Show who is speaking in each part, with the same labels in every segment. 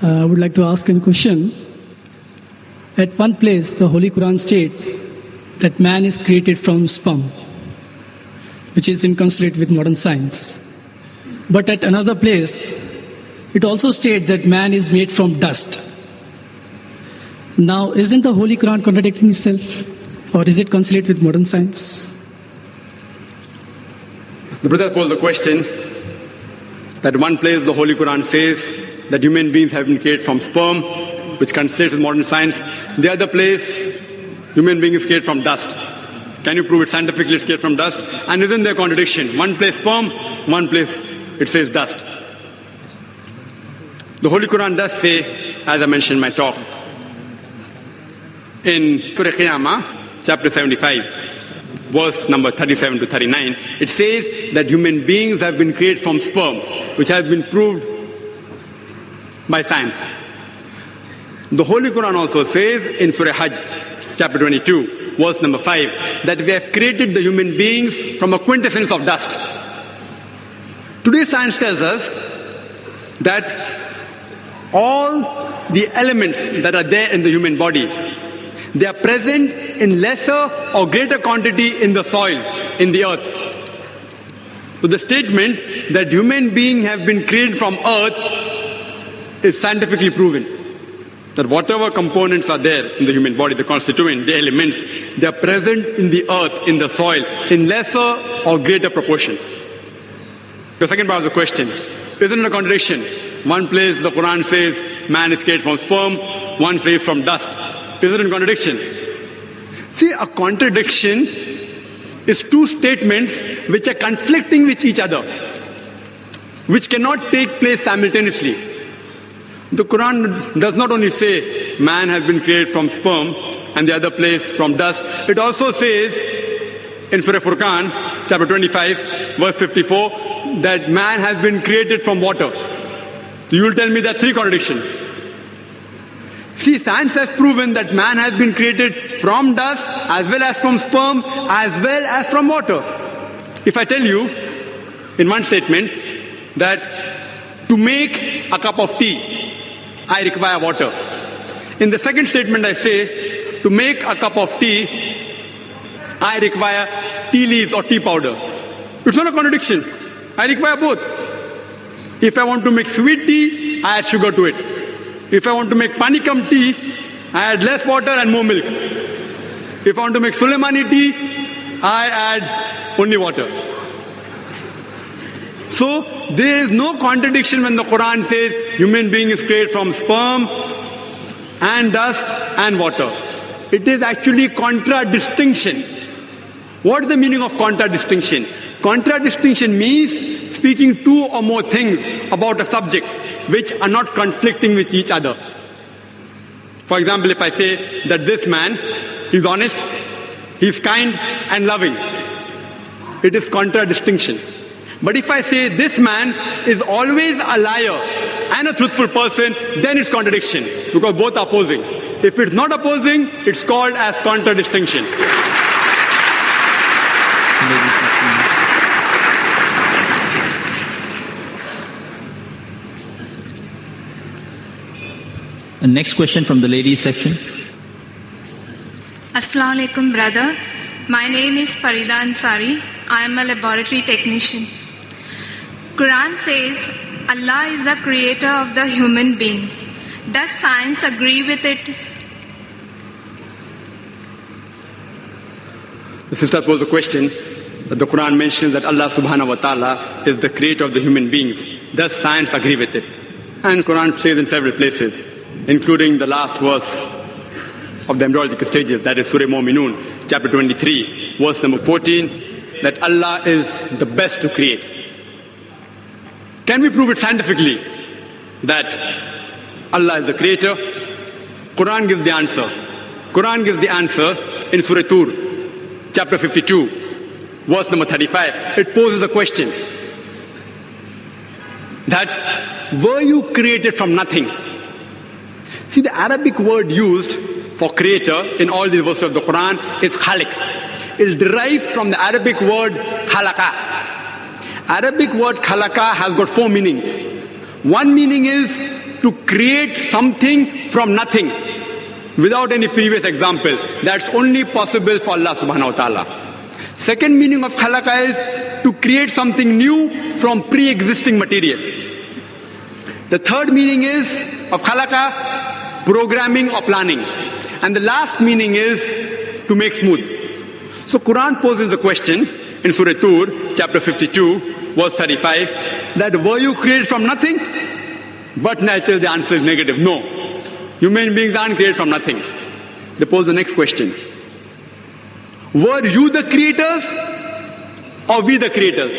Speaker 1: I would like to ask a question. At one place, the Holy Quran states that man is created from sperm, which is inconsistent with modern science. But at another place, it also states that man is made from dust. Now, isn't the Holy Quran contradicting itself? Or is it consistent with modern science?
Speaker 2: The brother posed the question that one place the Holy Quran says that human beings have been created from sperm, which consists with modern science. The other place, human being is created from dust. Can you prove it scientifically it's created from dust? And isn't there a contradiction? One place sperm, one place it says dust. The Holy Quran does say, as I mentioned in my talk, in Surah Qiyamah, chapter 75, verse number 37 to 39, it says that human beings have been created from sperm, which has been proved by science. The Holy Quran also says in Surah Hajj, chapter 22, verse number 5, that we have created the human beings from a quintessence of dust. Today science tells us that all the elements that are there in the human body, they are present in lesser or greater quantity in the soil, in the earth. So the statement that human beings have been created from earth is scientifically proven. That whatever components are there in the human body, the constituent, the elements, they are present in the earth, in the soil, in lesser or greater proportion. The second part of the question, isn't it a contradiction? One place the Quran says man is created from sperm, one says from dust. Isn't it a contradiction? See, a contradiction is two statements which are conflicting with each other, which cannot take place simultaneously. The Quran does not only say man has been created from sperm and the other place from dust. It also says in Surah Furqan, chapter 25, verse 54, that man has been created from water. So you will tell me there are three contradictions. See, science has proven that man has been created from dust, as well as from sperm, as well as from water. If I tell you in one statement that to make a cup of tea, I require water. In the second statement I say, to make a cup of tea, I require tea leaves or tea powder. It's not a contradiction. I require both. If I want to make sweet tea, I add sugar to it. If I want to make panikam tea, I add less water and more milk. If I want to make Suleimani tea, I add only water. So there is no contradiction when the Quran says human being is created from sperm and dust and water. It is actually contradistinction. What is the meaning of contradistinction? Contradistinction means speaking two or more things about a subject which are not conflicting with each other. For example, if I say that this man is honest, he's kind and loving, it is contradistinction. But if I say this man is always a liar and a truthful person, then it's contradiction, because both are opposing. If it's not opposing, it's called as contradistinction.
Speaker 3: The next question from the ladies section.
Speaker 4: Assalamu alaikum, brother. My name is Farida Ansari. I am a laboratory technician. Quran says Allah is the creator of the human being. Does science agree with it?
Speaker 2: The sister posed a question that the Quran mentions that Allah subhanahu wa ta'ala is the creator of the human beings. Does science agree with it? And Quran says in several places, including the last verse of the embryological stages, that is Surah Mu'minun, chapter 23, verse number 14, that Allah is the best to create. Can we prove it scientifically that Allah is the creator? Quran gives the answer. Quran gives the answer in Surah Tur, chapter 52, verse number 35. It poses a question that were you created from nothing? See, the Arabic word used for creator in all the verses of the Quran is khaliq. It is derived from the Arabic word khalaqa. Arabic word khalaqa has got four meanings. One meaning is to create something from nothing without any previous example. That's only possible for Allah subhanahu wa ta'ala. Second meaning of khalaqa is to create something new from pre-existing material. The third meaning is of khalaqa, programming or planning. And the last meaning is to make smooth. So Quran poses a question in Surah Tur, chapter 52, verse 35, that were you created from nothing? But naturally the answer is negative. No. Human beings aren't created from nothing. They pose the next question. Were you the creators or we the creators?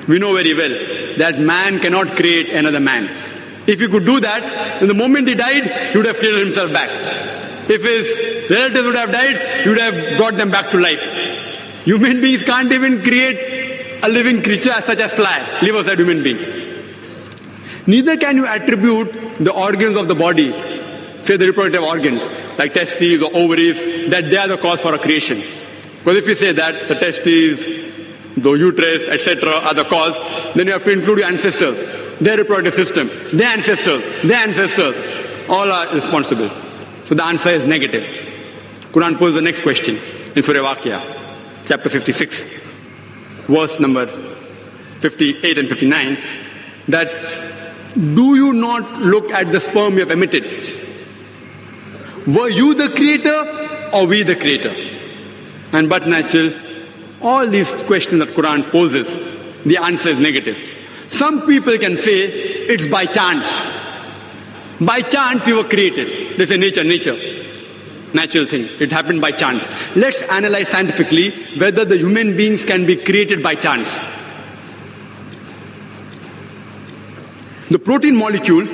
Speaker 2: We know very well that man cannot create another man. If he could do that, then the moment he died, he would have created himself back. If his relatives would have died, he would have brought them back to life. Human beings can't even create a living creature such as fly, live aside human being. Neither can you attribute the organs of the body, say the reproductive organs, like testes or ovaries, that they are the cause for a creation. Because if you say that the testes, the uterus, etc. are the cause, then you have to include your ancestors, their reproductive system, their ancestors, all are responsible. So the answer is negative. Quran poses the next question in Surah Waqia, chapter 56, verse number 58 and 59, that do you not look at the sperm you have emitted? Were you the creator or we the creator? And but natural, all these questions that Quran poses, the answer is negative. Some people can say it's by chance. By chance we were created. They say nature. Natural thing. It happened by chance. Let's analyze scientifically whether the human beings can be created by chance. The protein molecule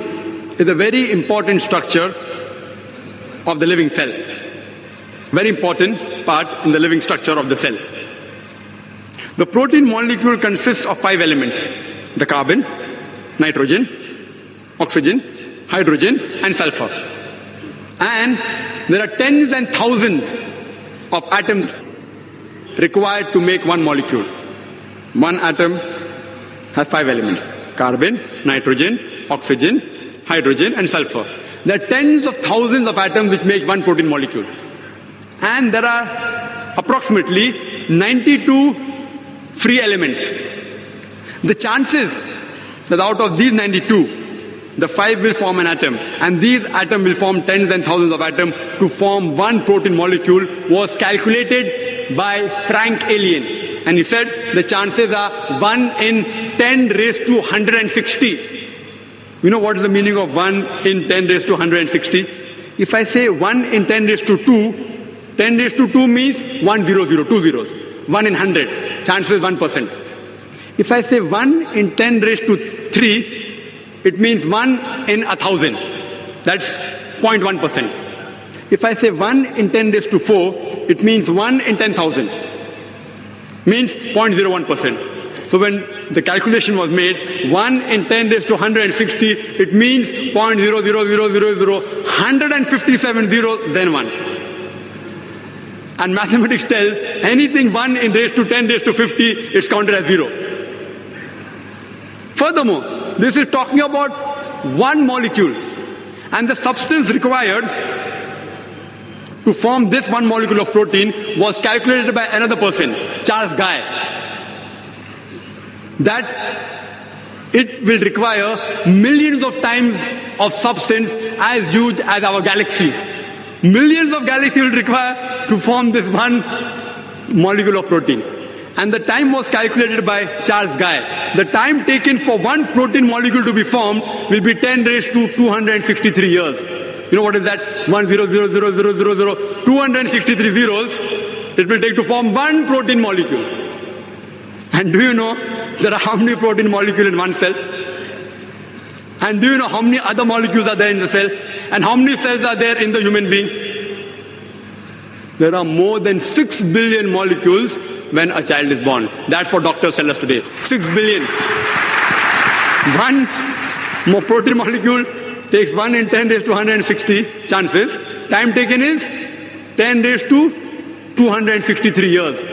Speaker 2: is a very important structure of the living cell. Very important part in the living structure of the cell. The protein molecule consists of 5 elements: the carbon, nitrogen, oxygen, hydrogen, and sulfur. And there are tens and thousands of atoms required to make one molecule. One atom has 5 elements: carbon, nitrogen, oxygen, hydrogen, and sulfur. There are tens of thousands of atoms which make one protein molecule. And there are approximately 92 free elements. The chances that out of these 92, the 5 will form an atom, and these atoms will form tens and thousands of atoms to form one protein molecule was calculated by Frank Alien. And he said the chances are 1 in 10 raised to 160. You know what is the meaning of 1 in 10 raised to 160? If I say 1 in 10 raised to 2, 10 raised to 2 means 100, 2 zeros. 1 in 100, chances 1%. If I say 1 in 10 raised to 3, it means 1 in 1,000. That's 0.1%. If I say 1 in 10 raised to 4, it means 1 in 10,000. Means 0.01%. So when the calculation was made, 1 in 10 raised to 160, it means 0.00000, 157 zeros, then 1. And mathematics tells anything 1 in raised to 10 raised to 50, it's counted as 0. Furthermore, this is talking about one molecule, and the substance required to form this one molecule of protein was calculated by another person, Charles Guy, that it will require millions of times of substance as huge as our galaxies. Millions of galaxies will require to form this one molecule of protein. And the time was calculated by Charles Guy. The time taken for one protein molecule to be formed will be 10 raised to 263 years. You know what is that? 1000000, 263 zeros it will take to form one protein molecule. And do you know there are how many protein molecules in one cell? And do you know how many other molecules are there in the cell? And how many cells are there in the human being? There are more than 6 billion molecules when a child is born. That's what doctors tell us today. 6 billion. One more protein molecule takes 1 in 10 raised to 160 chances. Time taken is 10 raised to 263 years.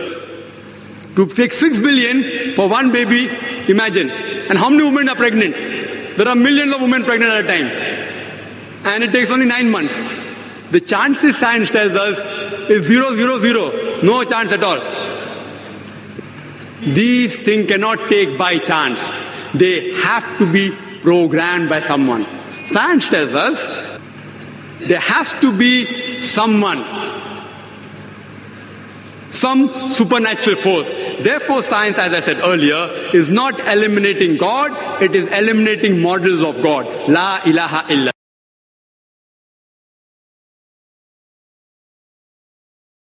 Speaker 2: To take 6 billion for one baby Imagine. And how many women are pregnant? There are millions of women pregnant at a time. And it takes only 9 months. The chances science tells us is 0, 0, 0. No chance at all. These things cannot take by chance. They have to be programmed by someone. Science tells us there has to be someone, some supernatural force. Therefore, science, as I said earlier, is not eliminating God, it is eliminating models of God. La ilaha illa.